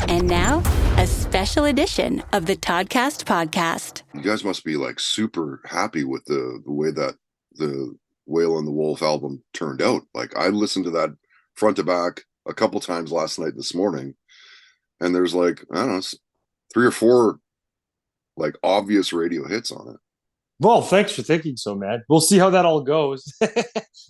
And now, a special edition of the Toddcast podcast. You guys must be like super happy with the way that the Whale and the Wolf album turned out. Like, I listened to that front to back a couple times last night, this morning, and there's like, I don't know, 3 or 4 like obvious radio hits on it. Well, thanks for thinking so, man. We'll see how that all goes.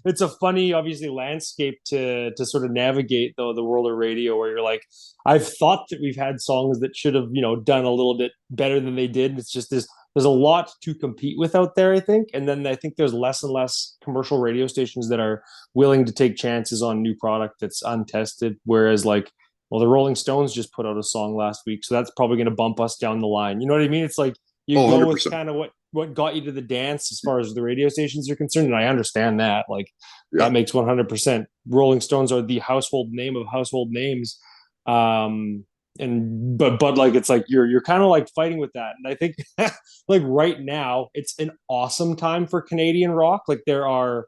It's a funny, obviously, landscape to sort of navigate the world of radio, where you're like, I've thought that we've had songs that should have, done a little bit better than they did. It's just there's a lot to compete with out there, I think. And then I think there's less and less commercial radio stations that are willing to take chances on new product that's untested. Whereas like, well, the Rolling Stones just put out a song last week, so that's probably going to bump us down the line. You know what I mean? It's like you go 100%. with kind of what got you to the dance as far as the radio stations are concerned. And I understand that. Like, that makes 100%. Rolling Stones are the household name of household names. But like, it's like you're kind of like fighting with that. And I think like right now it's an awesome time for Canadian rock. Like, there are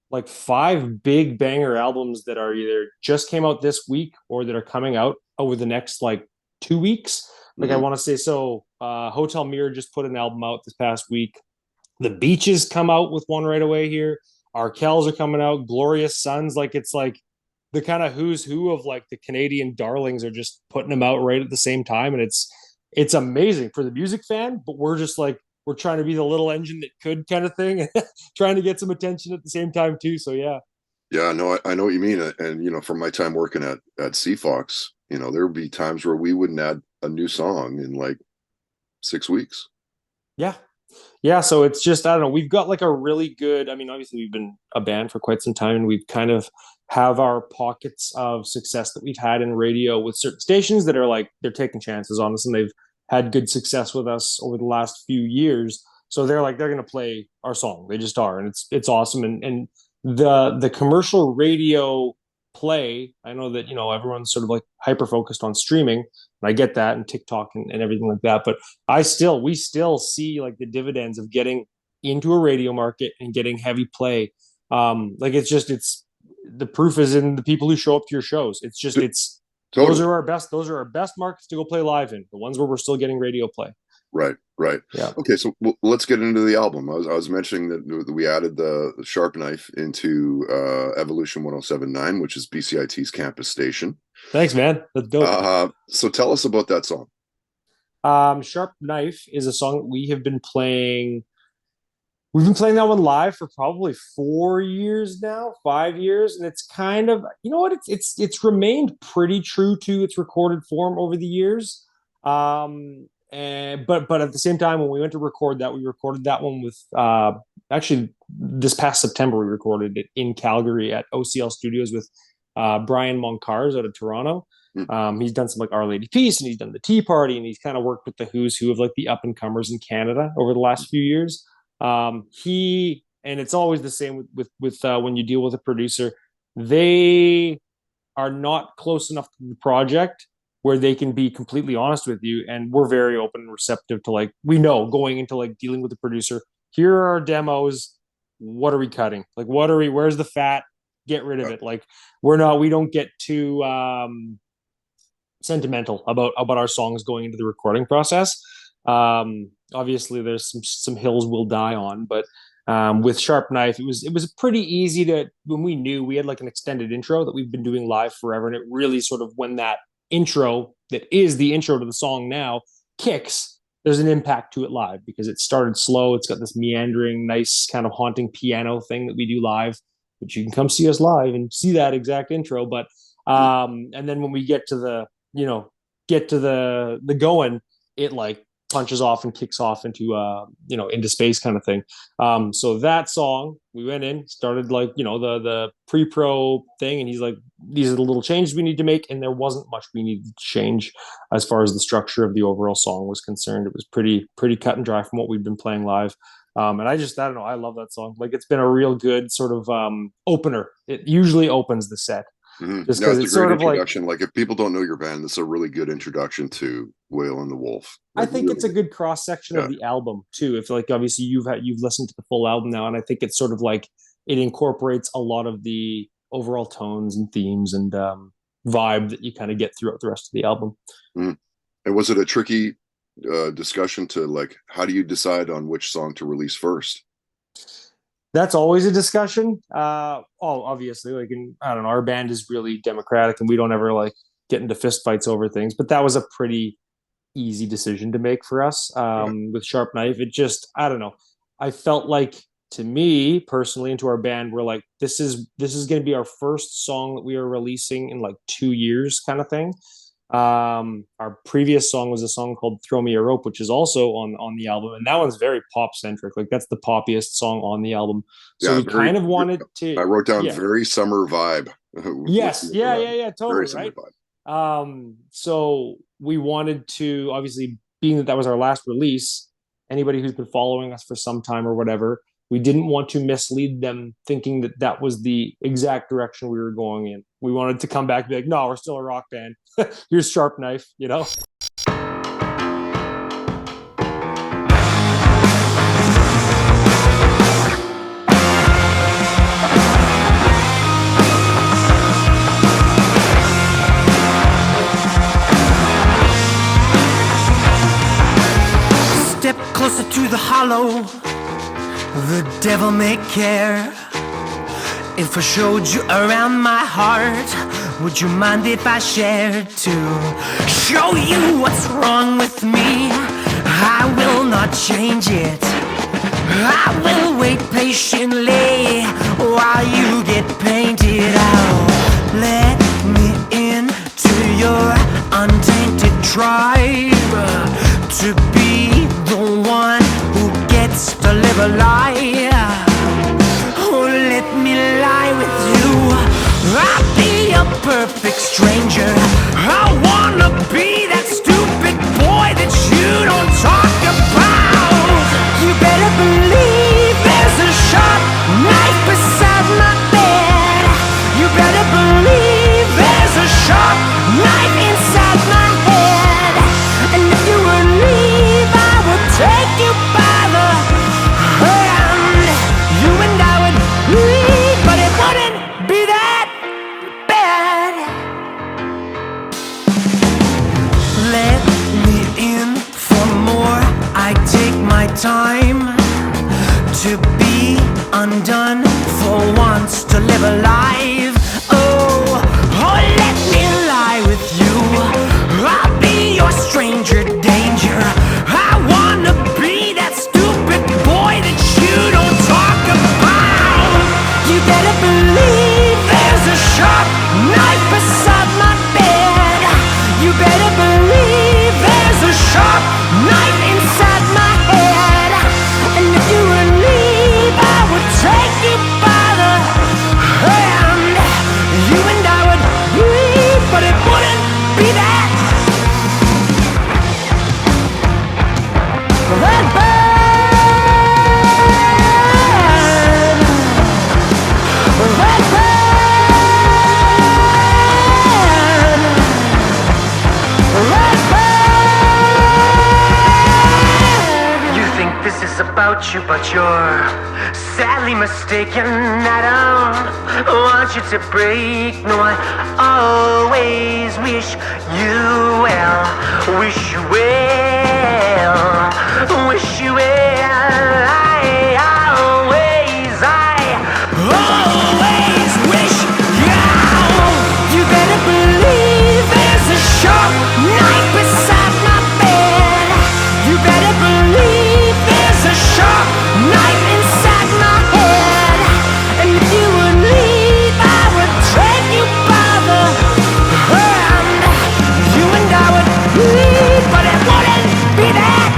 like 5 big banger albums that are either just came out this week or that are coming out over the next like 2 weeks. Like, I want to say, so Hotel Mirror just put an album out this past week. The Beaches come out with one right away here. Arkells are coming out. Glorious Sons. Like, it's like the kind of who's who of like the Canadian darlings are just putting them out right at the same time. And it's amazing for the music fan, but we're just like, we're trying to be the little engine that could kind of thing, trying to get some attention at the same time too. So yeah. Yeah, no, I know what you mean. And, from my time working at CFOX, there would be times where we wouldn't add a new song in like 6 weeks. Yeah. Yeah. So it's just, I don't know. We've got like a really good, I mean, obviously we've been a band for quite some time, and we've kind of have our pockets of success that we've had in radio with certain stations that are like, they're taking chances on us, and they've had good success with us over the last few years. So they're going to play our song. They just are. And it's awesome. And the commercial radio play, I know that, everyone's sort of like hyper focused on streaming, and I get that, and TikTok and everything like that. But we still see like the dividends of getting into a radio market and getting heavy play. Like, it's the proof is in the people who show up to your shows. Totally. Those are our best markets to go play live in, the ones where we're still getting radio play. Right. Yeah. Okay, so let's get into the album. I was mentioning that we added the Sharp Knife into Evolution 107.9, which is BCIT's campus station. Thanks, man. That's dope. So tell us about that song. Sharp Knife is a song that we have been playing. We've been playing that one live for probably 4 years now, 5 years, and it's kind of, it's remained pretty true to its recorded form over the years. But at the same time, when we went to record that, we recorded that one with actually this past September. We recorded it in Calgary at OCL Studios with Brian Moncars out of Toronto. He's done some like Our Lady Peace, and he's done the Tea Party, and he's kind of worked with the who's who of like the up and comers in Canada over the last few years. And it's always the same with when you deal with a producer, they are not close enough to the project where they can be completely honest with you. And we're very open and receptive to, like, we know going into like dealing with the producer, here are our demos. What are we cutting? Like, where's the fat? Get rid of it. Like, we don't get too sentimental about our songs going into the recording process. Obviously there's some hills we'll die on, but with Sharp Knife, it was pretty easy to, when we knew we had like an extended intro that we've been doing live forever. And it really sort of, when that intro that is the intro to the song now kicks, there's an impact to it live, because it started slow. It's got this meandering, nice kind of haunting piano thing that we do live, which you can come see us live and see that exact intro. But and then when we get to the going, it like punches off and kicks off into into space kind of thing. So that song, we went in, started like the pre-pro thing, and he's like, these are the little changes we need to make, and there wasn't much we needed to change as far as the structure of the overall song was concerned. It was pretty cut and dry from what we've been playing live. And I don't know, I love that song. Like, it's been a real good sort of opener. It usually opens the set. Mm-hmm. Just because it's sort of introduction. Like, if people don't know your band, this is a really good introduction to Whale and the Wolf. Like, I think it's a good cross section of the album too. If like, obviously you've listened to the full album now, and I think it's sort of like it incorporates a lot of the overall tones and themes, and vibe that you kind of get throughout the rest of the album. And was it a tricky discussion to like, how do you decide on which song to release first? That's always a discussion. Obviously, like, I don't know, our band is really democratic and we don't ever like get into fistfights over things, but that was a pretty easy decision to make for us. With Sharp Knife, it just, I don't know. I felt like, to me personally, and to our band, we're like, this is going to be our first song that we are releasing in like 2 years, kind of thing. Our previous song was a song called Throw Me a Rope, which is also on the album, and that one's very pop centric. Like, that's the poppiest song on the album. So we kind of wanted to, I wrote down very summer vibe. Yes. Yeah. Totally. Very right. Vibe. So we wanted to, obviously, being that was our last release, anybody who's been following us for some time or whatever, we didn't want to mislead them thinking that that was the exact direction we were going in. We wanted to come back and be like, no, we're still a rock band. Here's Sharp Knife, you know? Step closer to the hollow. The devil may care if I showed you around my heart. Would you mind if I shared to show you what's wrong with me? I will not change it. I will wait patiently while you get painted out. Let me into your untainted tribe to be the one who gets to live a lie. Oh, let me lie with you. I'll be a perfect stranger. I wanna be that stupid boy that you don't talk about. You better believe there's a sharp knife beside my bed. You better believe there's a sharp knife inside my head. And if you would leave, I would take you by the hand. You and I would leave, but it wouldn't be that bad. Let me in for more. I take my time to be undone for once, to live alive. Oh, let me lie with you. I'll be your stranger danger. I wanna be that stupid boy that you don't talk about. You better believe there's a sharp knife beside my bed. You better believe there's a sharp knife inside my head. And if you would leave, I would take you by the hand. You and I would leave, but it wouldn't be that bad. You think this is about you, but you're sadly mistaken. I don't want you to break. No, I always wish you well. Wish you well. Wish you well. I always wish you. You better believe there's a sharp knife beside my bed. You better believe there's a sharp knife inside my head. And if you would leave, I would take you by the hand. You and I would leave, but it wouldn't be that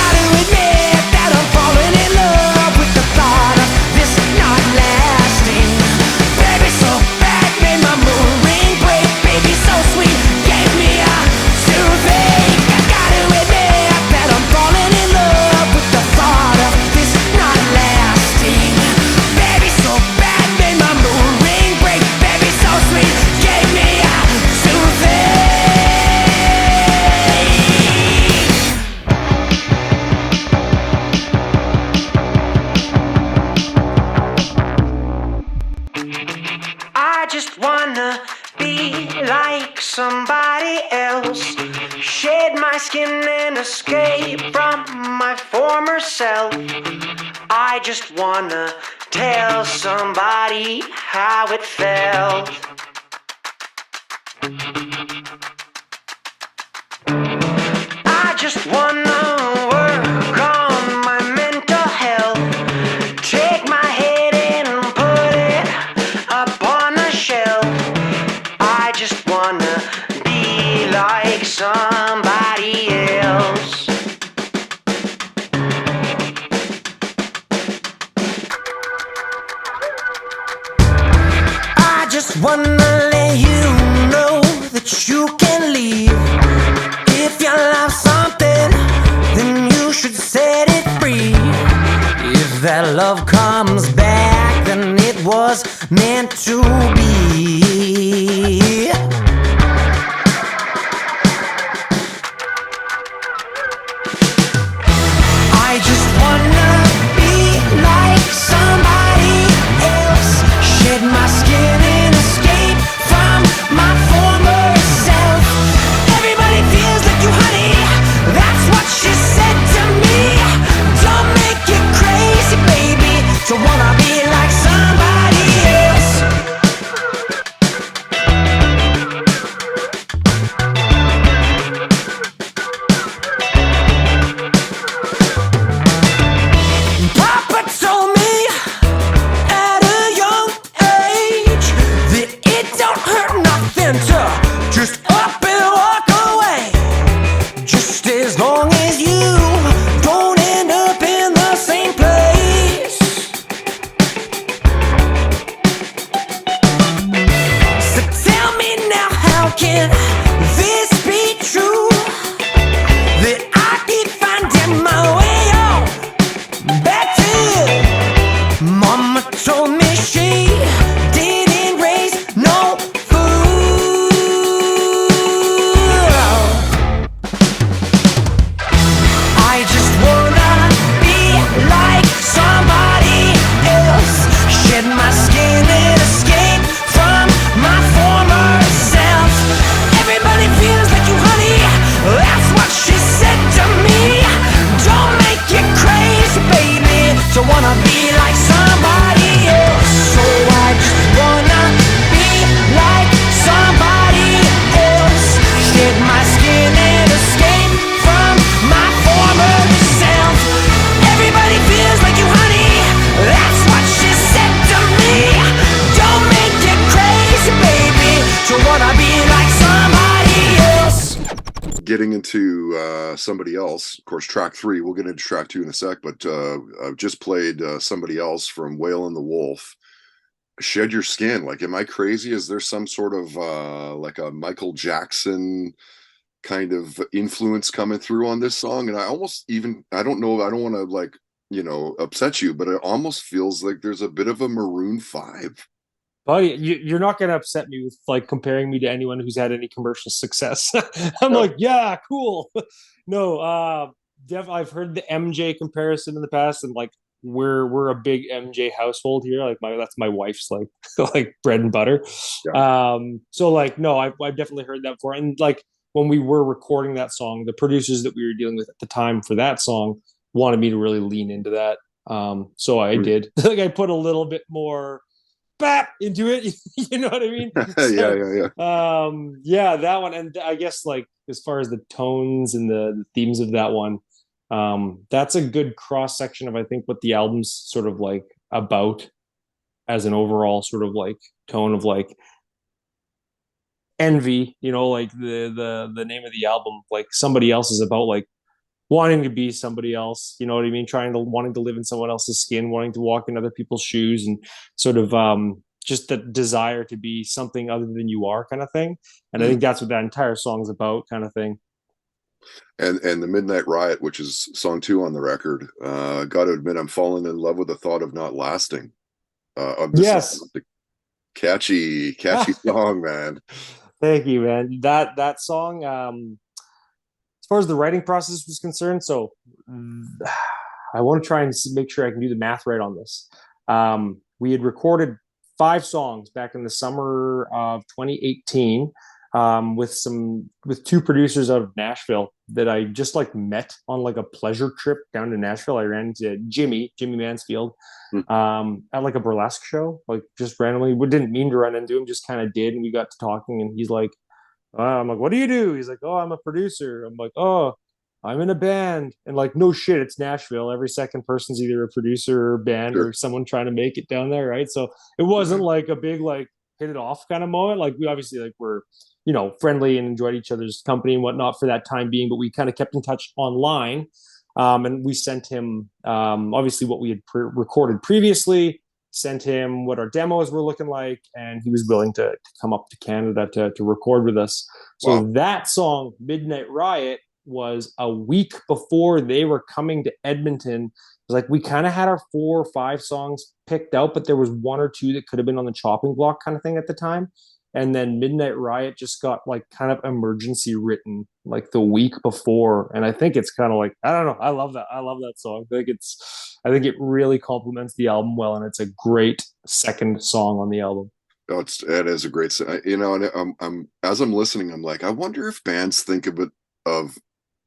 gotta admit that I'm falling in love with the thought of this not lasting. Baby, so bad, made my moon ring break. Baby, so sweet, gave me a toothache. I gotta admit that I'm falling in love with the thought of this not lasting. Baby, so bad, made my moon ring break. Baby, so sweet, gave me a toothache. I just wanna be like somebody else, shed my skin and escape from my former self. I just wanna tell somebody how it felt. I just wanna work on my mental health, take my head and put it up on a shelf. I just wanna be like somebody else. I just wanna let you know that you can leave. If you love something, then you should set it free. If that love comes back, then it was meant to be. I just wanna be like somebody else, shed my skin and escape from my former self. Everybody feels like you, honey, that's what she said to me. Don't make it crazy, baby, to wanna be like somebody else. Papa told me at a young age that it don't hurt nothing to just up and walk away, just as long as you don't end up in the same place. So tell me now, how can this be true, that I keep finding my way on back to you? Mama told me she didn't raise no fool. I just wanna be like somebody else, shed my skin and escape from my former self. Everybody feels like you, honey, that's what she said to me. Don't make it crazy, baby, to wanna be like somebody else. So I just wanna be like somebody else, shed my skin and escape from my former self. Everybody feels like you, honey, that's what she said to me. Don't make it crazy, baby, to wanna be like somebody else. Getting into somebody else, of course, track 3, we'll get into track 2 in a sec, but I've just played somebody else from Whale and the Wolf, Shed Your Skin. Like, am I crazy? Is there some sort of like a Michael Jackson kind of influence coming through on this song? And I almost even, I don't know, I don't want to like, upset you, but it almost feels like there's a bit of a Maroon 5. Buddy, you're not going to upset me with like comparing me to anyone who's had any commercial success. I'm No. like, yeah, cool. No, I've heard the MJ comparison in the past, and like we're a big MJ household here. Like that's my wife's like like bread and butter. Yeah. So like no, I've definitely heard that before. And like when we were recording that song, the producers that we were dealing with at the time for that song wanted me to really lean into that. So I did. Like I put a little bit more bap into it. You know what I mean? So, yeah, that one. And I guess like as far as the tones and the themes of that one, that's a good cross section of I think what the album's sort of like about as an overall sort of like tone of like envy, like the name of the album, like somebody else is about like wanting to be somebody else, you know what I mean? Wanting to live in someone else's skin, wanting to walk in other people's shoes, and sort of just the desire to be something other than you are, kind of thing. And I think that's what that entire song's about, kind of thing. And the Midnight Riot, which is song 2 on the record, got to admit, I'm falling in love with the thought of not lasting. Of this Yes. song. Catchy song, man. Thank you, man. That song, as far as the writing process was concerned, so I want to try and make sure I can do the math right on this. We had recorded 5 songs back in the summer of 2018, with 2 producers out of Nashville that I just like met on like a pleasure trip down to Nashville. I ran into Jimmy Mansfield, at like a burlesque show, like just randomly. We didn't mean to run into him, just kind of did, and we got to talking. And he's like, I'm like, what do you do? He's like, oh, I'm a producer. I'm like, oh, I'm in a band. And like, no shit, it's Nashville. Every second person's either a producer or band or someone trying to make it down there, right? So it wasn't like a big like hit it off kind of moment. Like we obviously like were, you know, friendly and enjoyed each other's company and whatnot for that time being, but we kind of kept in touch online. And we sent him obviously what we had recorded previously, sent him what our demos were looking like, and he was willing to come up to Canada to record with us. So that song, Midnight Riot, was a week before they were coming to Edmonton. It was like we kind of had our 4 or 5 songs picked out, but there was 1 or 2 that could have been on the chopping block kind of thing at the time. And then Midnight Riot just got like kind of emergency written like the week before. And I think it's kind of like, I don't know. I love that. I love that song. I think it really complements the album well. And it's a great second song on the album. Oh, it is a great song. You know, and I'm as I'm listening, I'm like, I wonder if bands think of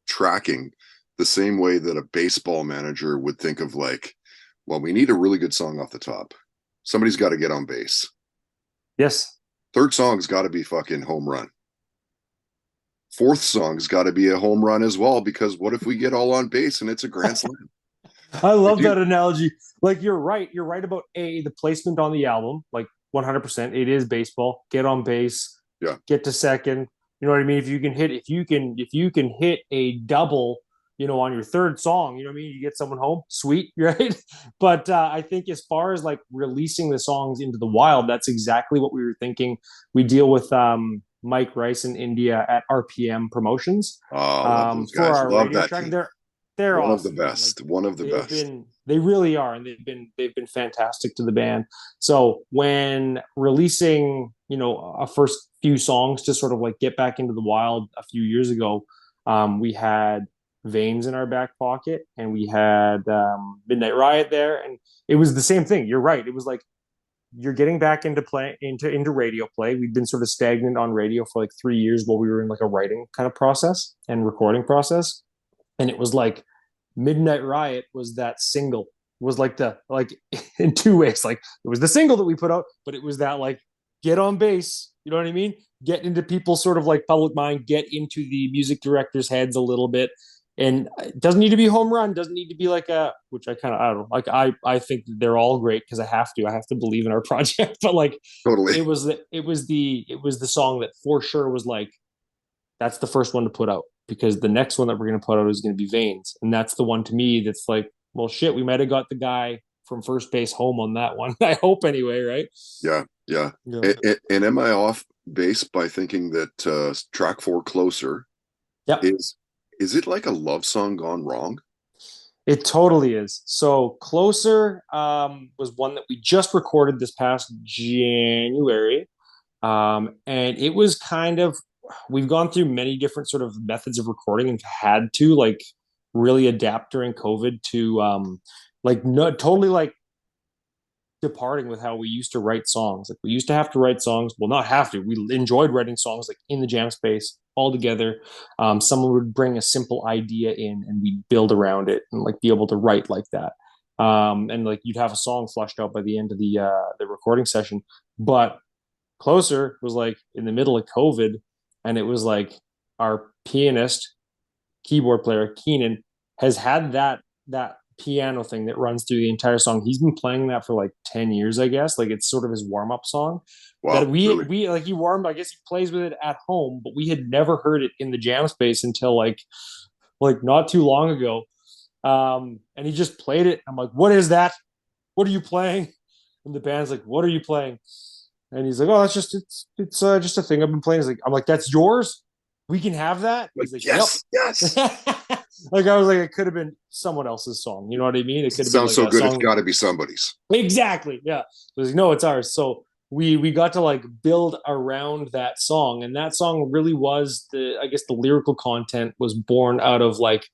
tracking the same way that a baseball manager would think of like, well, we need a really good song off the top. Somebody's got to get on base. Yes. 3rd song's got to be fucking home run. 4th song's got to be a home run as well, because what if we get all on base and it's a grand slam? I love that analogy. Like you're right about the placement on the album, like 100%. It is baseball. Get on base. Yeah. Get to second. You know what I mean? If you can hit a double, you know, on your 3rd song, you know what I mean? You get someone home, sweet, right? But I think as far as like releasing the songs into the wild, that's exactly what we were thinking. We deal with Mike Rice in India at RPM Promotions. Love those guys. For our love radio that track. team. They're one awesome. of the best. Like, one of the best. They really are, and they've been fantastic to the band. So when releasing, you know, a first few songs to sort of like get back into the wild a few years ago, we had Veins in our back pocket, and we had Midnight Riot there, and it was the same thing. You're right. It was like you're getting back into radio play. We'd been sort of stagnant on radio for like 3 years while we were in like a writing kind of process and recording process, and it was like Midnight Riot was that single, was like in 2 ways. Like it was the single that we put out, but it was that like get on base, you know what I mean? Get into people's sort of like public mind, get into the music directors' heads a little bit. And it doesn't need to be home run, doesn't need to be like which I don't know, like I think they're all great because I have to believe in our project, but like totally, it was the song that for sure was like, that's the first one to put out, because the next one that we're going to put out is going to be Veins. And that's the one to me that's like, well, shit, we might have got the guy from first base home on that one. I hope anyway, right? Yeah. And am I off base by thinking that track 4, Closer, is it like a love song gone wrong? It totally is. So Closer was one that we just recorded this past January. And it was kind of, we've gone through many different sort of methods of recording and had to like really adapt during COVID to totally like departing with how we used to write songs. Like we used to have to write songs. Well, not have to. We enjoyed writing songs like in the jam space all together. Someone would bring a simple idea in and we'd build around it and like be able to write like that. And like you'd have a song flushed out by the end of the recording session. But Closer was like in the middle of COVID, and it was like our pianist, keyboard player, Keenan, has had that piano thing that runs through the entire song. He's been playing that for like 10 years, I guess. Like it's sort of his warm-up song. Wow, that we really? we like he warmed, I guess he plays with it at home, but we had never heard it in the jam space until like like not too long ago. And he just played it. I'm like, what is that? What are you playing? And the band's like, what are you playing? And he's like, oh, it's just a thing I've been playing. I'm like, that's yours? We can have that? He's like, yes, yep. Yes. Like, I was like, it could have been someone else's song. You know what I mean? It could have been Sounds so good. song. It's got to be somebody's. Exactly. Yeah. I was like, no, it's ours. So we got to like build around that song, and that song really was I guess the lyrical content was born out of like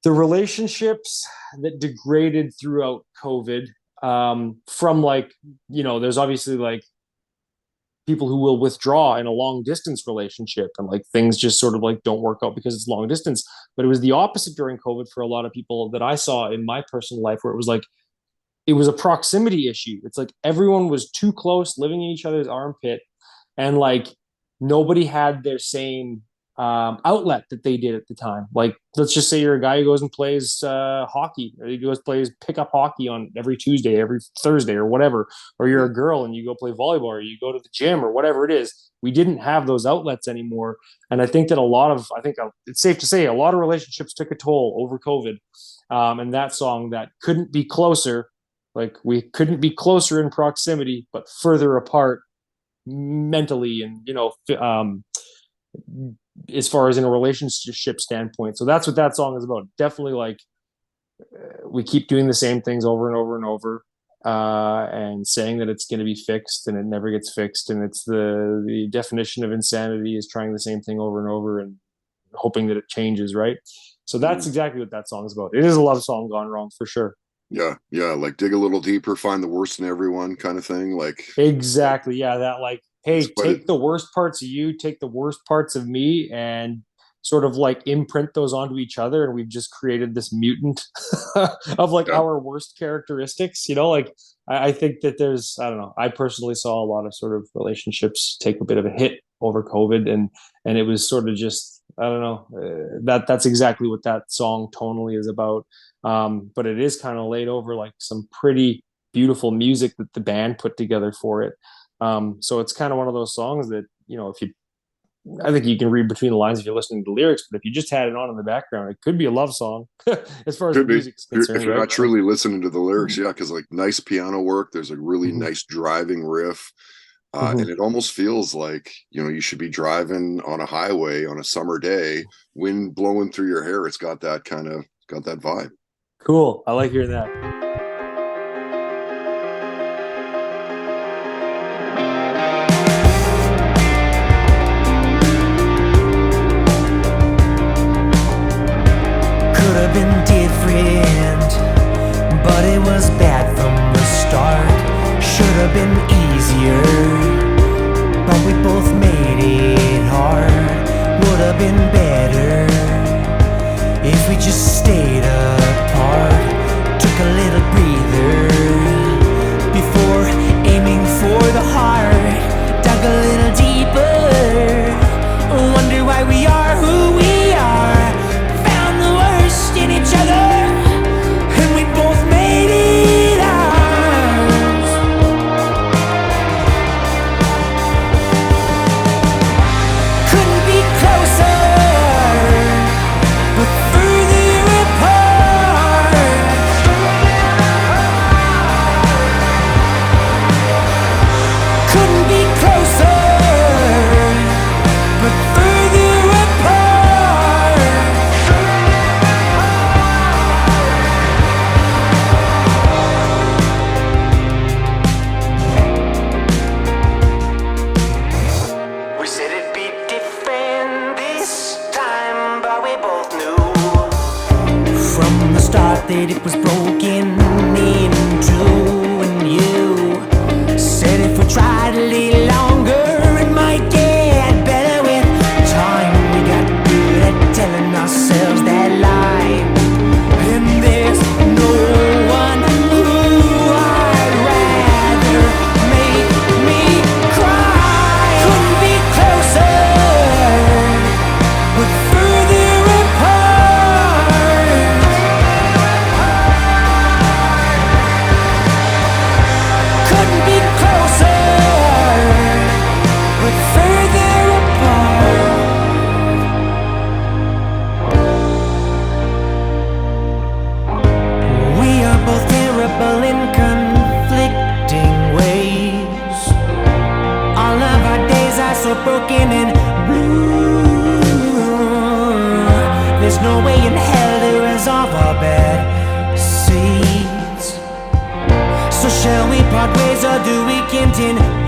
the relationships that degraded throughout COVID. From like, there's obviously like people who will withdraw in a long distance relationship, and like things just sort of like don't work out because it's long distance. But it was the opposite during COVID for a lot of people that I saw in my personal life, where it was a proximity issue. It's like everyone was too close, living in each other's armpit, and like nobody had their same outlet that they did at the time. Like, let's just say you're a guy who goes and plays hockey, or he plays pickup hockey on every Tuesday, every Thursday, or whatever. Or you're a girl and you go play volleyball, or you go to the gym, or whatever it is. We didn't have those outlets anymore, and I think that it's safe to say a lot of relationships took a toll over COVID. And that song, that couldn't be closer. Like, we couldn't be closer in proximity, but further apart mentally, and as far as in a relationship standpoint. So that's what that song is about. Definitely, like, we keep doing the same things over and over and over, and saying that it's going to be fixed, and it never gets fixed. And it's the definition of insanity is trying the same thing over and over and hoping that it changes, right? So that's exactly what that song is about. It is a love song gone wrong, for sure. Yeah, like dig a little deeper, find the worst in everyone kind of thing. Like, exactly, yeah, that like, hey, take the worst parts of you, take the worst parts of me, and sort of like imprint those onto each other, and we've just created this mutant of like our worst characteristics. Like, I think that there's, I don't know, I personally saw a lot of sort of relationships take a bit of a hit over COVID, and it was sort of just, I don't know, that's exactly what that song tonally is about. But it is kind of laid over like some pretty beautiful music that the band put together for it. So it's kind of one of those songs that, I think you can read between the lines if you're listening to the lyrics, but if you just had it on in the background, it could be a love song as far as the music's concerned. If you're not truly listening to the lyrics, yeah, because like nice piano work, there's a really nice driving riff. And it almost feels like, you should be driving on a highway on a summer day, wind blowing through your hair. It's got that vibe. Cool. I like hearing that. Could have been different, but it was bad from the start. Should have been easier, but we both made it hard. Would have been better if we just stayed apart. Took a little breather before aiming for the heart. Dug a little deeper, wonder why we are who we are. Found the worst in each other, and we both made it ours. Couldn't be closer, but further apart. Couldn't be closer, but further apart. We said it'd be different this time, but we both knew from the start that it was broken into. And you said if we tried a little longer, it might get better with time. We got good at telling ourselves that lie, and there's no one who I'd rather make me cry. Couldn't be closer, but further apart. Couldn't be closer, broken and blue. There's no way in hell to resolve our bad seeds. So shall we part ways or do we continue?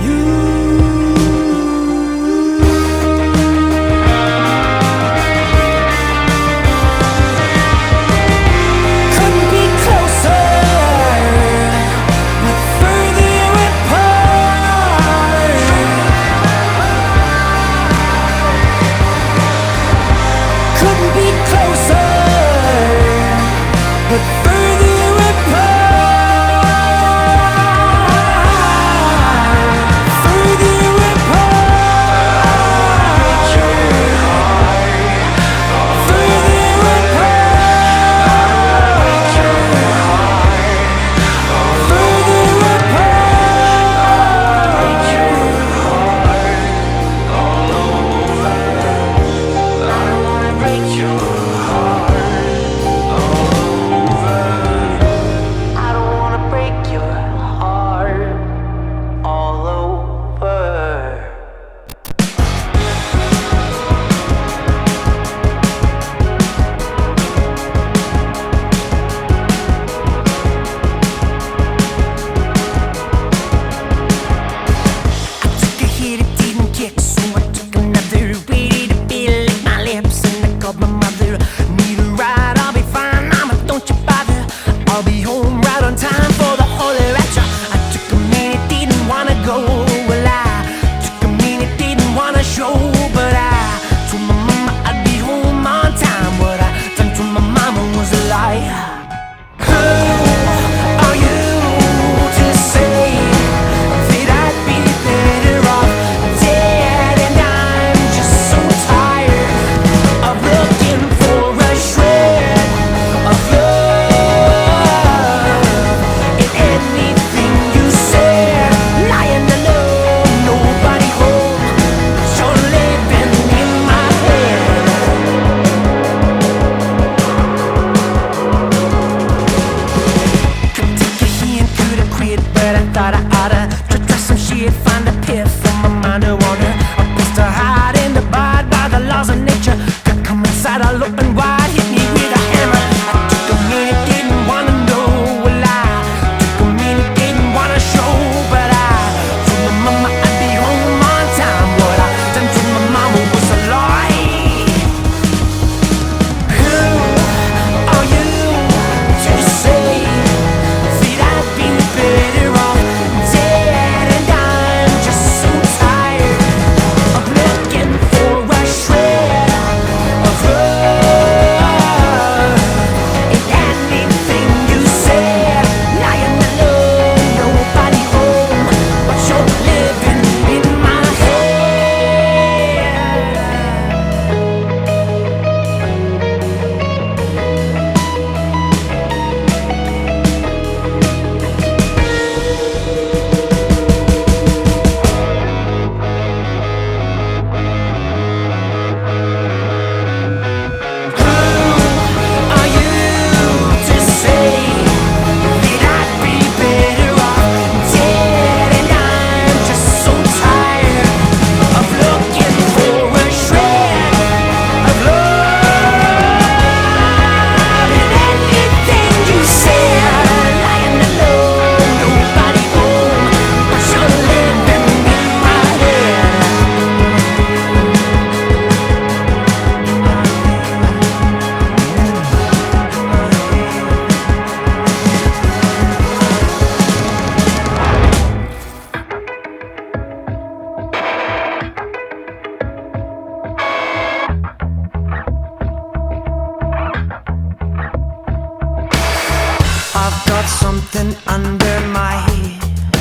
something under my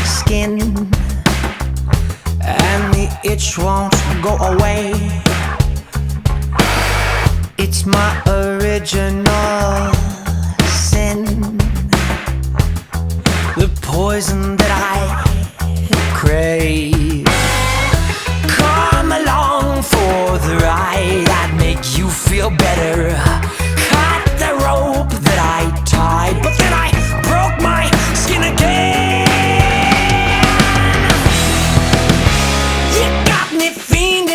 skin, and the itch won't go away. It's my original sin, the poison that I crave. Come along for the ride, I'd make you feel better. Cut the rope that I tied, but then I broke my skin again. You got me fiending.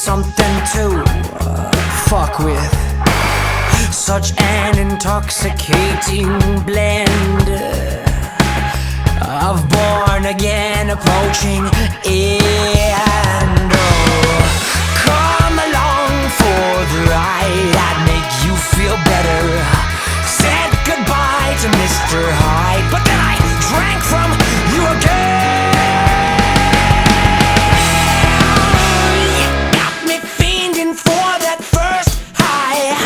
something to fuck with. Such an intoxicating blend of born again approaching, and come along for the ride. I'd make you feel better. Said goodbye to Mr. Hyde, but then I drank from you again. You got me fiending for that first high,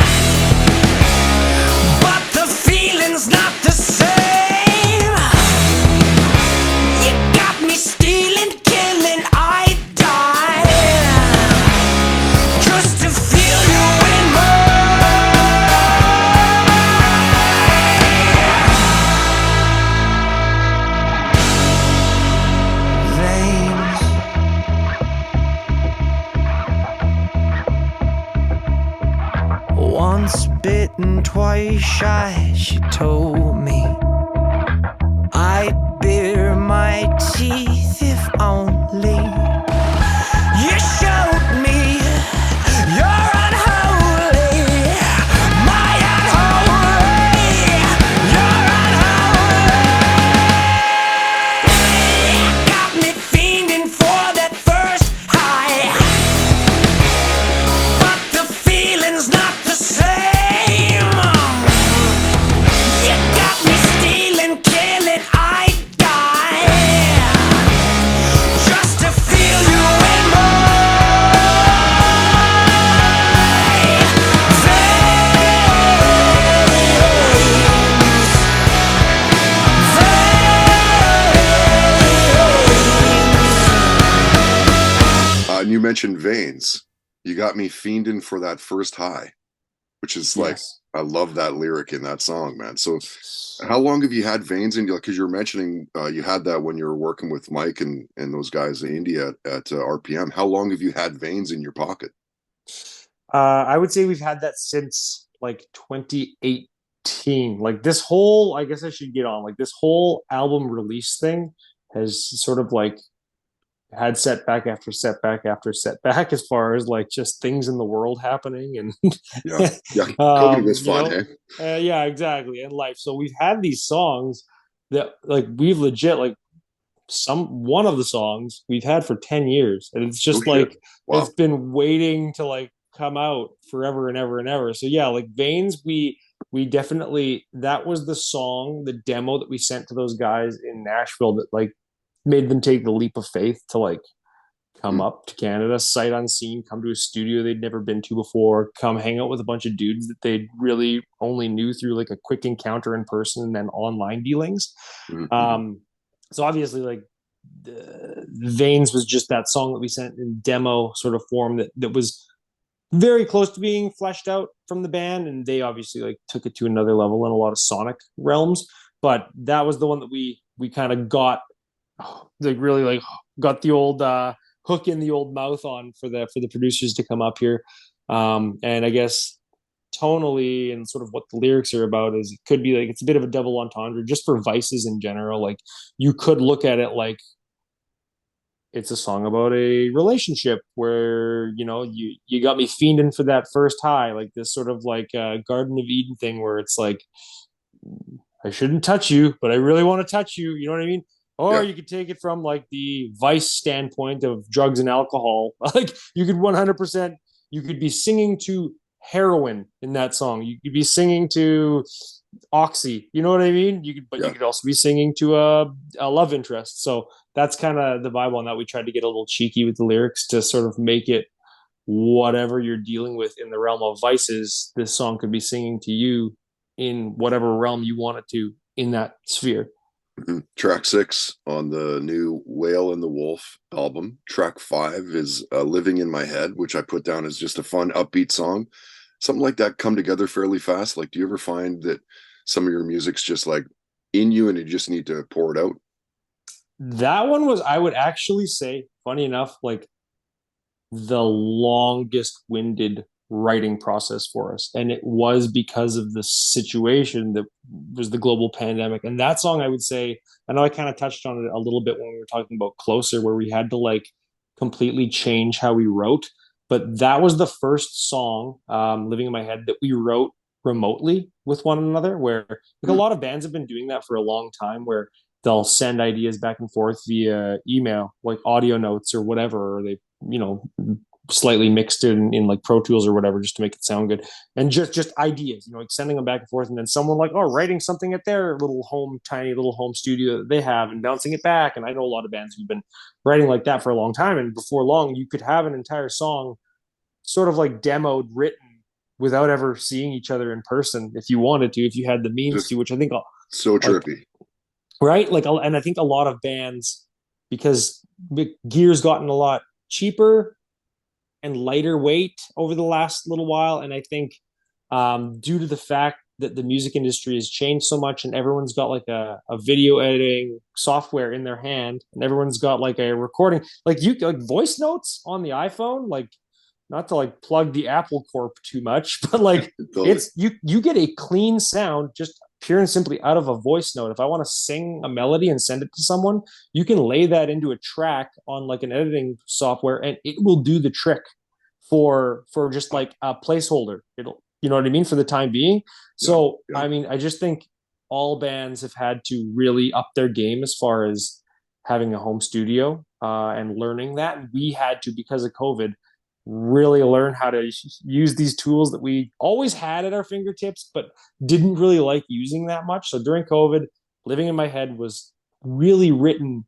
but the feeling's not the same. You got me stealing, killing, I die just to feel you in my veins. Once bitten, twice shy, she told me I'd bare my teeth if only you showed me you're unholy, my unholy, you're unholy. Got me fiending for that first high, but the feeling's not the same. You got me stealing, killing, I die just to feel you in my And you mentioned veins. You got me fiending for that first high, which is like, Yes. I love that lyric in that song, man. So how long have you had veins in you? Because you were mentioning you had that when you were working with Mike and those guys in India at RPM. How long have you had veins in your pocket? I would say we've had that since like 2018. Like this whole, I guess I should get on, like this whole album release thing has sort of like had setback after setback after setback as far as like just things in the world happening and Yeah, yeah. COVID was you fun, know? hey? Yeah, exactly. And life. So we've had these songs that like we've legit like one of the songs we've had for 10 years, and it's just Oh, shit. like Wow. it's been waiting to like come out forever and ever and ever. So yeah, like Veins, we definitely, that was the song, the demo that we sent to those guys in Nashville that like made them take the leap of faith to like come up to Canada sight unseen, come to a studio they'd never been to before, come hang out with a bunch of dudes that they really only knew through like a quick encounter in person and then online dealings. So obviously like the Veins was just that song that we sent in demo sort of form that was very close to being fleshed out from the band, and they obviously like took it to another level in a lot of sonic realms, but that was the one that we kind of got like really like got the old hook in the old mouth on for the producers to come up here. And I guess tonally and sort of what the lyrics are about is, it could be like it's a bit of a double entendre just for Vices in general. Like you could look at it like it's a song about a relationship where, you know, you got me fiending for that first high, like this sort of like Garden of Eden thing where it's like, I shouldn't touch you, but I really want to touch you. You know what I mean? Or you could take it from like the Vice standpoint of drugs and alcohol. Like you could 100%, you could be singing to heroin in that song. You could be singing to Oxy. You know what I mean? You could also be singing to a love interest. So that's kind of the vibe on that. We tried to get a little cheeky with the lyrics to sort of make it whatever you're dealing with in the realm of Vices. This song could be singing to you in whatever realm you want it to in that sphere. Track 6 on the new Whale and the Wolf album. Track 5 is Living in My Head, which I put down as just a fun, upbeat song. Something like that come together fairly fast. Like, do you ever find that some of your music's just like in you and you just need to pour it out? That one was, I would actually say, funny enough, like the longest winded writing process for us, and it was because of the situation that was the global pandemic. And that song, I would say, I know I kind of touched on it a little bit when we were talking about Closer, where we had to like completely change how we wrote. But that was the first song, Living in My Head, that we wrote remotely with one another, where like a lot of bands have been doing that for a long time, where they'll send ideas back and forth via email, like audio notes or whatever, or they, slightly mixed in like Pro Tools or whatever, just to make it sound good. And just ideas, like sending them back and forth, and then someone like, writing something at their tiny little home studio that they have and bouncing it back. And I know a lot of bands who've been writing like that for a long time. And before long, you could have an entire song sort of like demoed, written without ever seeing each other in person if you wanted to, if you had the means to, which I think so trippy. Right? Like, and I think a lot of bands, because gear's gotten a lot cheaper and lighter weight over the last little while. And I think due to the fact that the music industry has changed so much and everyone's got like a video editing software in their hand, and everyone's got like a recording, like voice notes on the iPhone, like, not to like plug the Apple Corp too much, but like it's you get a clean sound just pure and simply out of a voice note. If I want to sing a melody and send it to someone, you can lay that into a track on like an editing software and it will do the trick for just like a placeholder. It'll, you know what I mean, for the time being. So I mean, I just think all bands have had to really up their game as far as having a home studio and learning that. We had to, because of COVID, really learn how to use these tools that we always had at our fingertips, but didn't really like using that much. So during COVID, Living in My Head was really written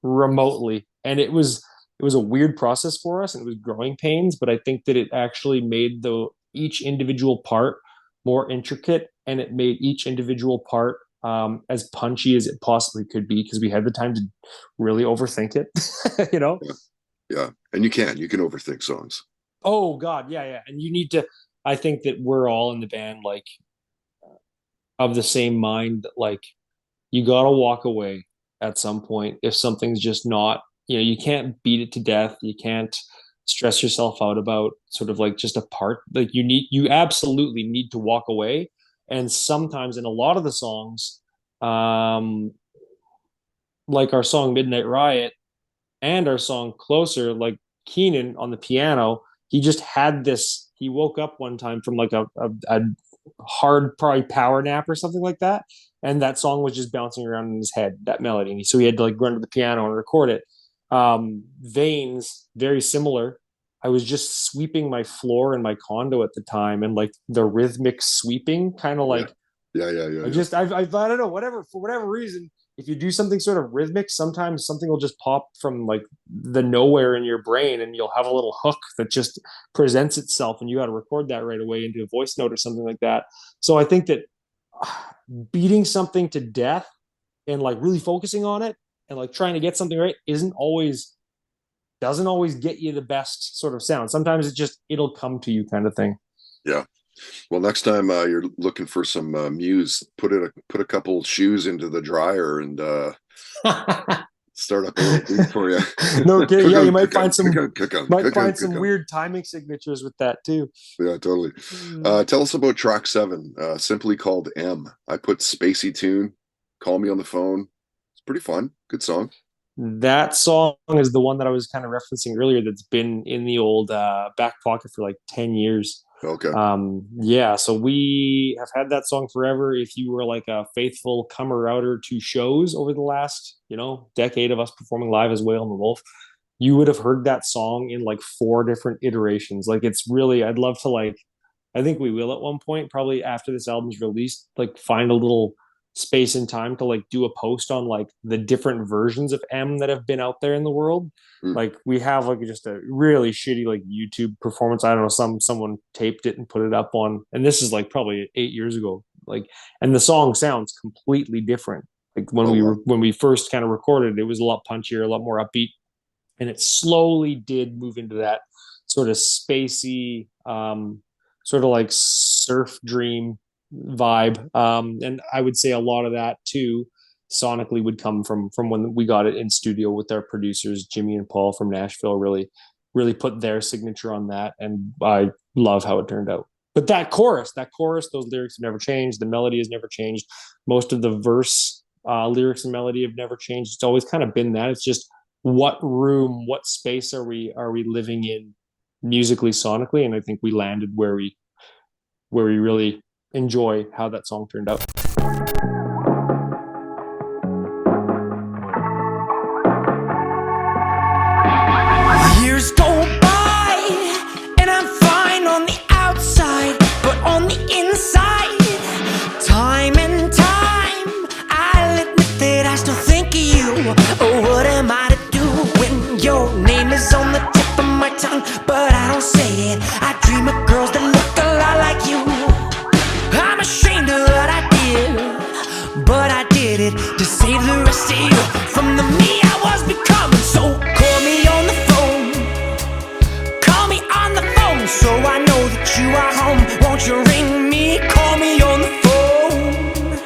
remotely. And it was a weird process for us, and it was growing pains, but I think that it actually made each individual part more intricate, and it made each individual part as punchy as it possibly could be, because we had the time to really overthink it, Yeah. And you can overthink songs. Oh God. Yeah. And you need to, I think that we're all in the band, like of the same mind, that like, you got to walk away at some point. If something's just not, you can't beat it to death. You can't stress yourself out about sort of like just a part. Like you absolutely need to walk away. And sometimes in a lot of the songs, like our song Midnight Riot, and our song Closer, like Keenan on the piano, he just had this, he woke up one time from like a hard, probably power nap or something like that. And that song was just bouncing around in his head, that melody. And so he had to like run to the piano and record it. Veins, very similar. I was just sweeping my floor in my condo at the time, and like the rhythmic sweeping kind of like, yeah. I don't know, for whatever reason, if you do something sort of rhythmic, sometimes something will just pop from like the nowhere in your brain, and you'll have a little hook that just presents itself, and you got to record that right away into a voice note or something like that. So I think that beating something to death and like really focusing on it and like trying to get something right doesn't always get you the best sort of sound. Sometimes it'll come to you, kind of thing. Yeah. Well, next time you're looking for some muse, put a couple shoes into the dryer and start up a little beat for you. No, okay, yeah, you might find some weird timing signatures with that too. Yeah, totally. Tell us about track 7, simply called M. I put spacey tune, Call Me on the Phone. It's pretty fun. Good song. That song is the one that I was kind of referencing earlier, that's been in the old back pocket for like 10 years. Okay. Yeah, so we have had that song forever. If you were like a faithful comer outer to shows over the last, decade of us performing live as Whale and the Wolf, you would have heard that song in like 4 different iterations. Like, it's really, I'd love to, like, I think we will at one point, probably after this album's released, like find a little space and time to like do a post on like the different versions of M that have been out there in the world. Like, we have like just a really shitty like YouTube performance. I don't know, someone taped it and put it up on, and this is like probably 8 years ago. Like, and the song sounds completely different. Like when we first kind of recorded it, it was a lot punchier, a lot more upbeat, and it slowly did move into that sort of spacey, sort of like surf dream vibe. And I would say a lot of that too, sonically, would come from when we got it in studio with our producers, Jimmy and Paul from Nashville, really put their signature on that. And I love how it turned out. But that chorus, those lyrics have never changed. The melody has never changed. Most of the verse lyrics and melody have never changed. It's always kind of been that. It's just what room, what space are we living in musically, sonically, and I think we landed where we really enjoy how that song turned out. Years go by and I'm fine on the outside, but on the inside, time and time, I'll admit that I still think of you. Oh, what am I to do when your name is on the tip of my tongue, but I don't say it? I dream of girls that look a lot like you. I'm ashamed of what I did, but I did it to save the rest of you from the me I was becoming. So call me on the phone, call me on the phone, so I know that you are home. Won't you ring me? Call me on the phone,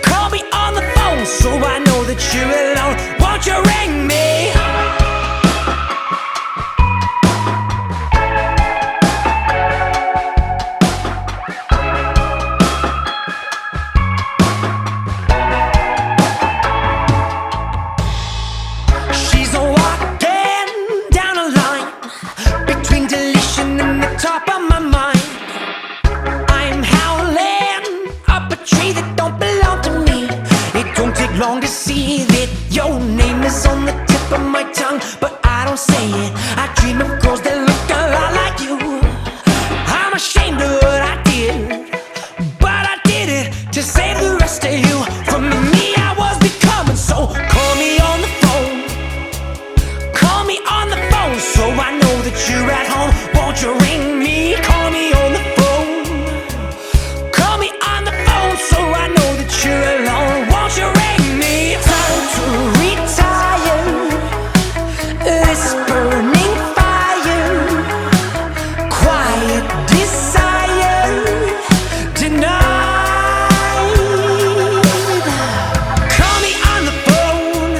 call me on the phone, so I know that you're alone. Won't you ring me? She's walking down a line between deletion and the top of my mind. I'm howling up a tree that don't belong to me. It don't take long to see that your name is on the tip of my tongue, but I don't say it. I dream of girls that look a lot like you. I'm ashamed of what I did, but I did it to save the rest of you from the me I was becoming. So call me on the phone, call me on the phone, so I know that you're at home. Won't you ring me? Call me on the phone, call me on the phone, so I know that you're alone. Won't you ring me? Time to retire this burning fire, quiet desire denied. Call me on the phone,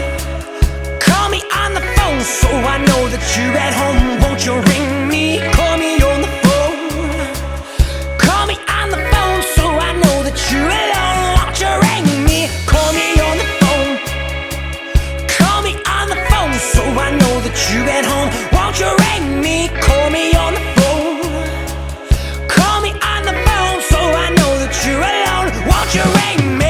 call me on the phone, so I know that you're at home. Won't you ring me? Call me on the phone, call me on the phone, so I know that you're alone. Won't you ring me? Call me on the phone, call me on the phone, so I know that you're at home. Won't you ring me? Call me on the phone, call me on the phone, so I know that you're alone. Won't you ring me?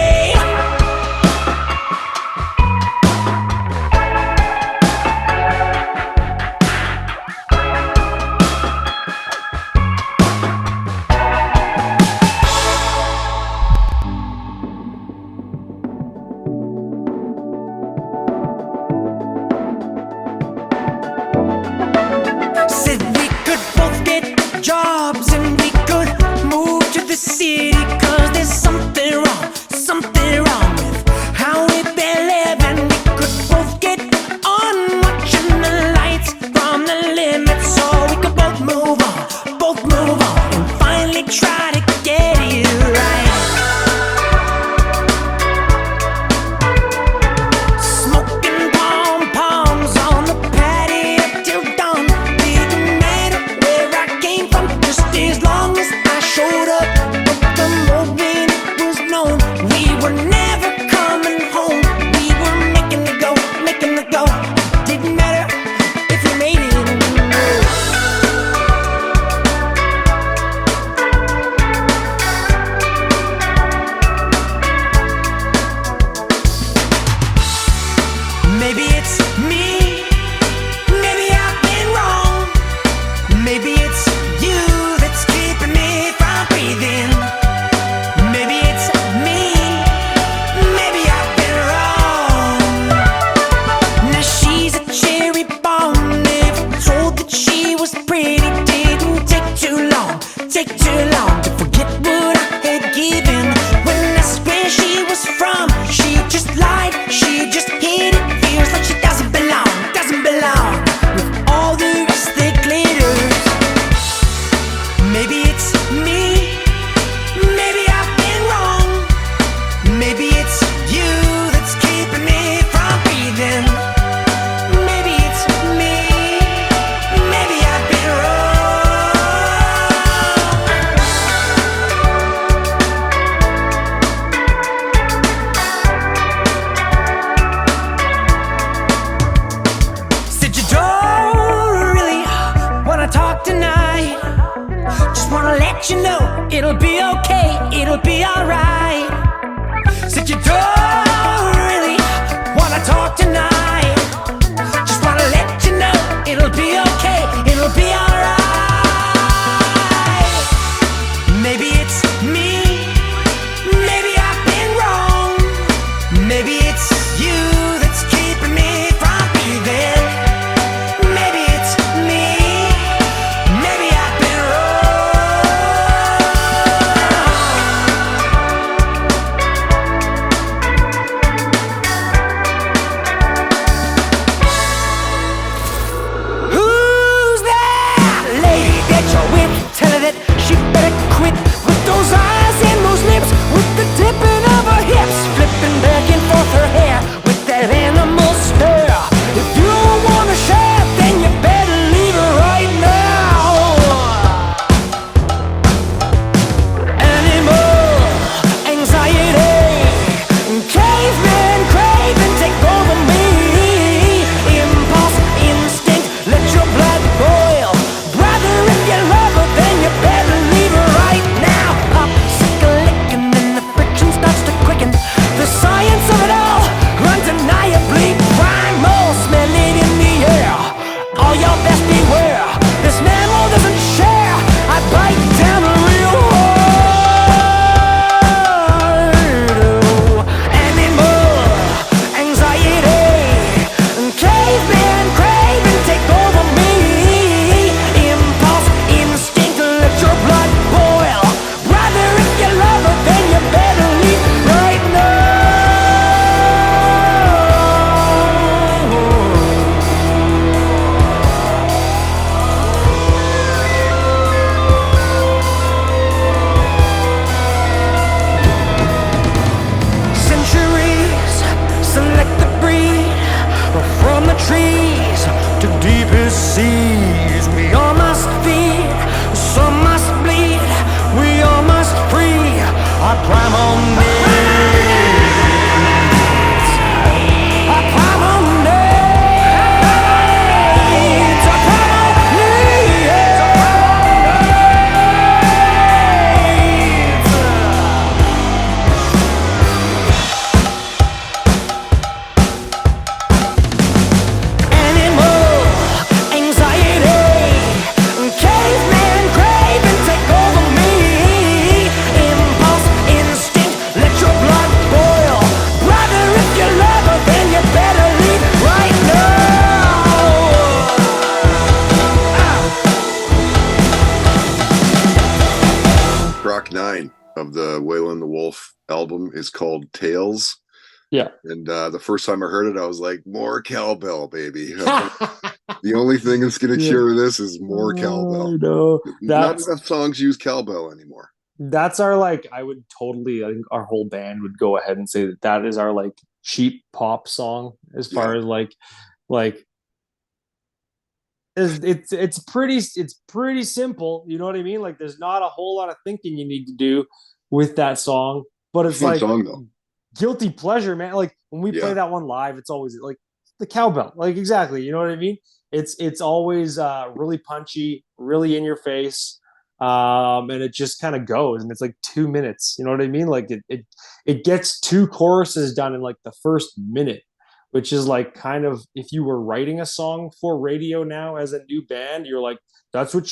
Said we could both get jobs and we could move to the city, 'cause there's something wrong with how we've been living. We could both get on watching the lights from the limit, so we could both move on and finally try to get it right. Smoking pom-poms on the patio till dawn. Didn't matter where I came from, just as long as I showed up. But the moment it was the Whale and the Wolf album is called Tales. Yeah. And the first time I heard it, I was like, more cowbell, baby. The only thing that's going to cure this is more cowbell. No, Not enough songs use cowbell anymore. that's our like. I think our whole band would go ahead and say that is our like cheap pop song as far as like it's pretty simple. You know what I mean? Like there's not a whole lot of thinking you need to do with that song, but it's Fun like song though. Guilty pleasure, man. Like when we play that one live, it's always like the cowbell. Like exactly, you know what I mean? It's always really punchy, really in your face, and it just kind of goes, and it's like 2 minutes. You know what I mean? Like it gets two choruses done in like the first minute, which is like kind of if you were writing a song for radio now as a new band, you're like that's what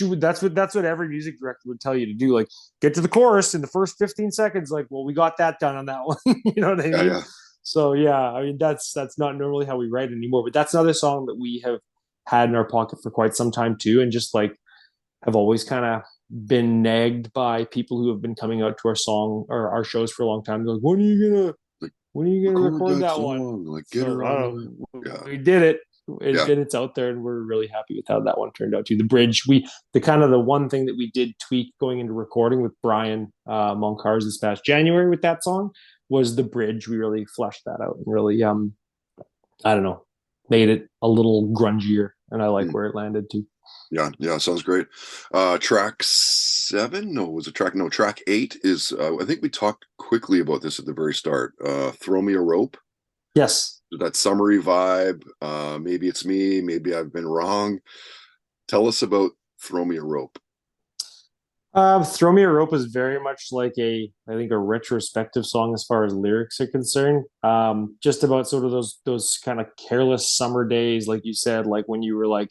every music director would tell you to do. Like get to the chorus in the first 15 seconds. Like, well, we got that done on that one. You know what I mean? Yeah. So yeah, I mean that's not normally how we write anymore, but that's another song that we have had in our pocket for quite some time too, and just like have always kind of been nagged by people who have been coming out to our song or our shows for a long time. They're like, when are you gonna record that one? Like get her on. We did it. It's out there, and we're really happy with how that one turned out too. The bridge, the one thing that we did tweak going into recording with Brian Moncars this past January with that song was the bridge. We really fleshed that out and really, I don't know, made it a little grungier, and I like where it landed too. Yeah, sounds great. Track 7? No, was it track 8 is, I think we talked quickly about this at the very start. Throw Me a Rope. Yes. That summery vibe. Maybe it's me, maybe I've been wrong. Tell us about Throw Me a Rope. Throw Me a Rope is very much like I think a retrospective song as far as lyrics are concerned. Just about sort of those kind of careless summer days, like you said, like when you were like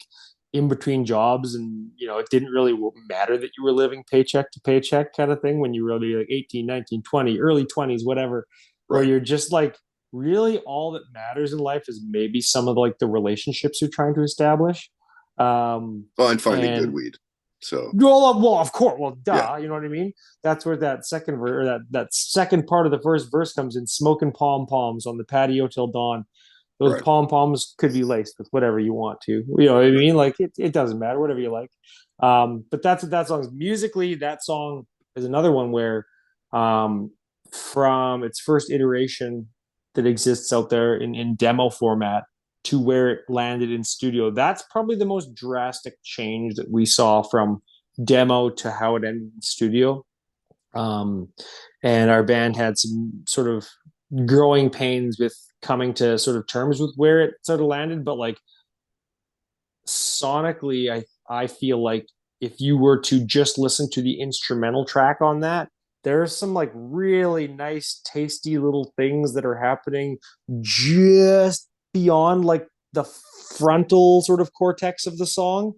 in between jobs and, you know, it didn't really matter that you were living paycheck to paycheck kind of thing when you were really like 18, 19, 20, early 20s, whatever, where you're just like, really all that matters in life is maybe some of like the relationships you're trying to establish. And finding good weed. So well, of course, you know what I mean? That's where that second verse, or that second part of the first verse comes in. Smoking pom poms on the patio till dawn. Those pom poms could be laced with whatever you want to. You know what I mean? Like it doesn't matter, whatever you like. But that's what that song's musically. That song is another one where, from its first iteration that exists out there in demo format to where it landed in studio, that's probably the most drastic change that we saw from demo to how it ended in studio. And our band had some sort of growing pains with coming to sort of terms with where it sort of landed. But like sonically, I feel like if you were to just listen to the instrumental track on that, there's some like really nice, tasty little things that are happening just beyond like the frontal sort of cortex of the song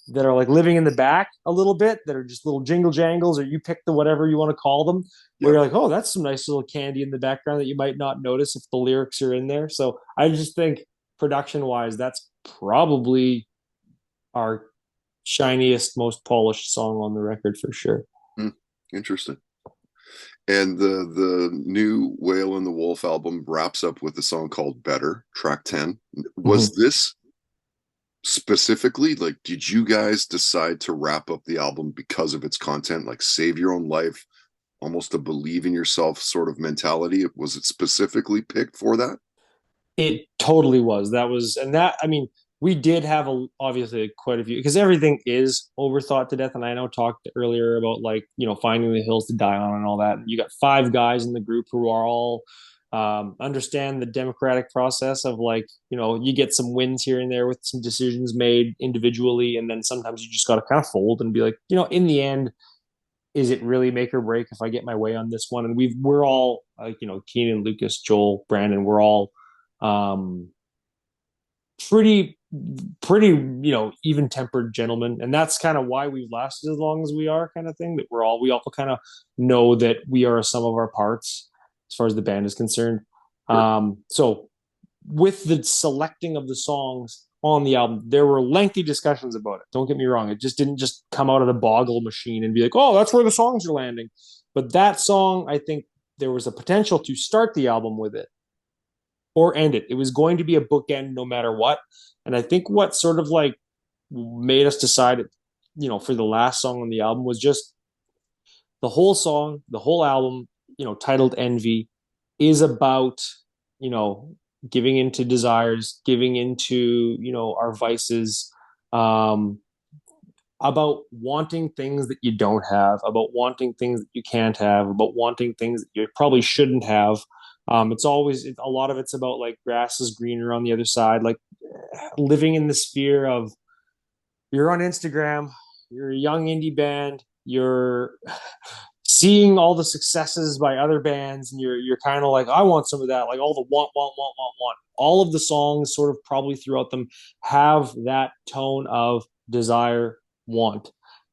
that are like living in the back a little bit, that are just little jingle jangles, or you pick the whatever you want to call them, where you're like, oh, that's some nice little candy in the background that you might not notice if the lyrics are in there. So I just think production wise, that's probably our shiniest, most polished song on the record for sure. Interesting. And the new Whale and the Wolf album wraps up with a song called Better, track 10. Was this specifically, like, did you guys decide to wrap up the album because of its content, like save your own life, almost a believe in yourself sort of mentality? Was it specifically picked for that? It totally was. I mean, we did have obviously quite a few, because everything is overthought to death. And I know talked earlier about like, you know, finding the hills to die on and all that. And you got 5 guys in the group who are all understand the democratic process of like, you know, you get some wins here and there with some decisions made individually. And then sometimes you just got to kind of fold and be like, you know, in the end, is it really make or break if I get my way on this one? And we're all like, you know, Keenan, Lucas, Joel, Brandon, we're all pretty, you know, even-tempered gentlemen, and that's kind of why we've lasted as long as we are, kind of thing. That we all kind of know that we are a sum of our parts as far as the band is concerned. So with the selecting of the songs on the album, there were lengthy discussions about it. Don't get me wrong; it just didn't just come out of the boggle machine and be like, "Oh, that's where the songs are landing." But that song, I think there was a potential to start the album with it or end it. It was going to be a bookend no matter what. And I think what sort of like made us decide, for the last song on the album was just the whole song, the whole album, titled Envy, is about, giving into desires, giving into, our vices, about wanting things that you don't have, about wanting things that you can't have, about wanting things that you probably shouldn't have. It's always, a lot of it's about like grass is greener on the other side, like living in the sphere of you're on Instagram, you're a young indie band, you're seeing all the successes by other bands, and you're kind of like, I want some of that, like all the want. All of the songs sort of probably throughout them have that tone of desire, want.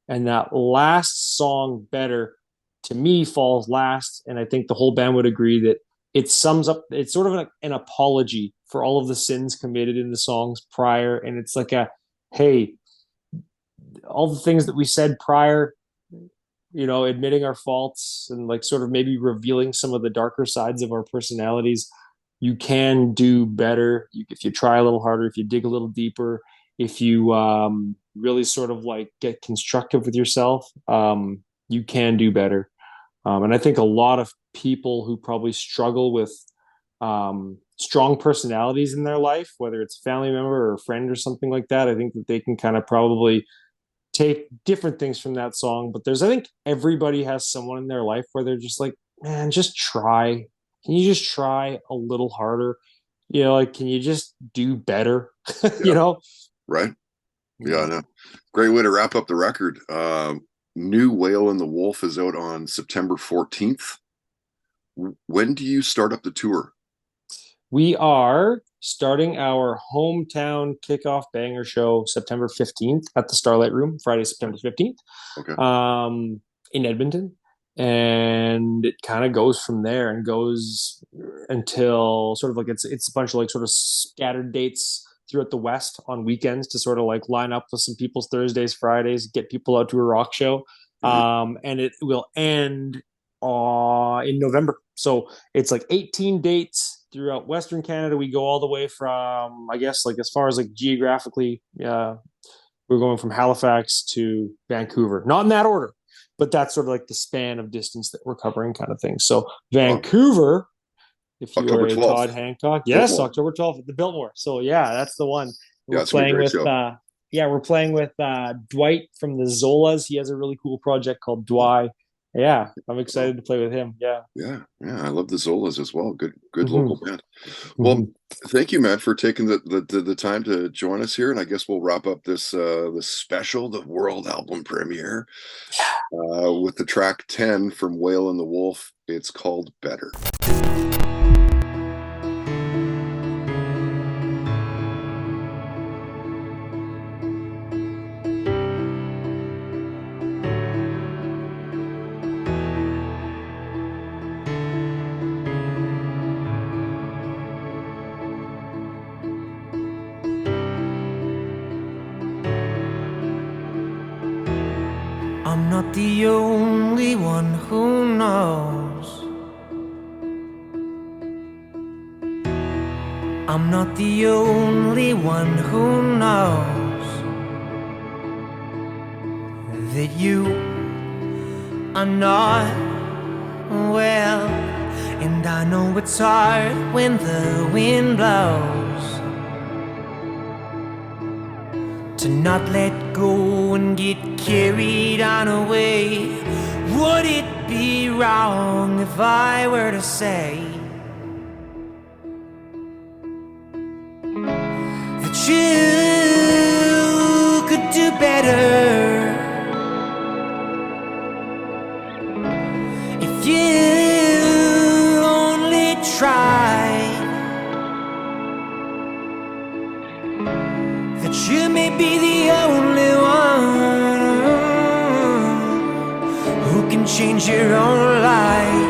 And that last song, Better, to me falls last. And I think the whole band would agree that it sums up, it's sort of an apology for all of the sins committed in the songs prior. And it's like hey, all the things that we said prior, admitting our faults and like sort of maybe revealing some of the darker sides of our personalities. You can do better if you try a little harder, if you dig a little deeper, if you really sort of like get constructive with yourself, you can do better. And I think a lot of people who probably struggle with strong personalities in their life, whether it's a family member or a friend or something like that, I think that they can kind of probably take different things from that song. But I think everybody has someone in their life where they're just like, man, just try. Can you just try a little harder? Like, can you just do better? Right. Yeah, no. Great way to wrap up the record. New Whale and the Wolf is out on September 14th. When do you start up the tour? We are starting our hometown kickoff banger show September 15th at the Starlight Room, Friday, September 15th, okay. In Edmonton. And it kind of goes from there and goes until sort of like it's a bunch of like sort of scattered dates throughout the West on weekends to sort of like line up with some people's Thursdays, Fridays, get people out to a rock show. Mm-hmm. And it will end in November. So it's like 18 dates throughout Western Canada. We go all the way from, I guess, like as far as like geographically, we're going from Halifax to Vancouver, not in that order, but that's sort of like the span of distance that we're covering kind of thing. So Vancouver, if you October are a 12th. Todd Hancock, yes, Biltmore. October 12th at the Biltmore. So yeah, that's the one. We're playing with, we're playing with Dwight from the Zolas. He has a really cool project called Dwy. Yeah, I'm excited to play with him. Yeah. I love the Zolas as well. Good local band. Well, thank you, Matt, for taking the time to join us here. And I guess we'll wrap up this special, the world album premiere, with the track 10 from Whale and the Wolf. It's called Better. I'm not the only one who knows. I'm not the only one who knows that you are not well. And I know it's hard when the wind blows to not let go and get carried on away. Would it be wrong if I were to say that you could do better if you only tried? That you may be the only one who can change your own life.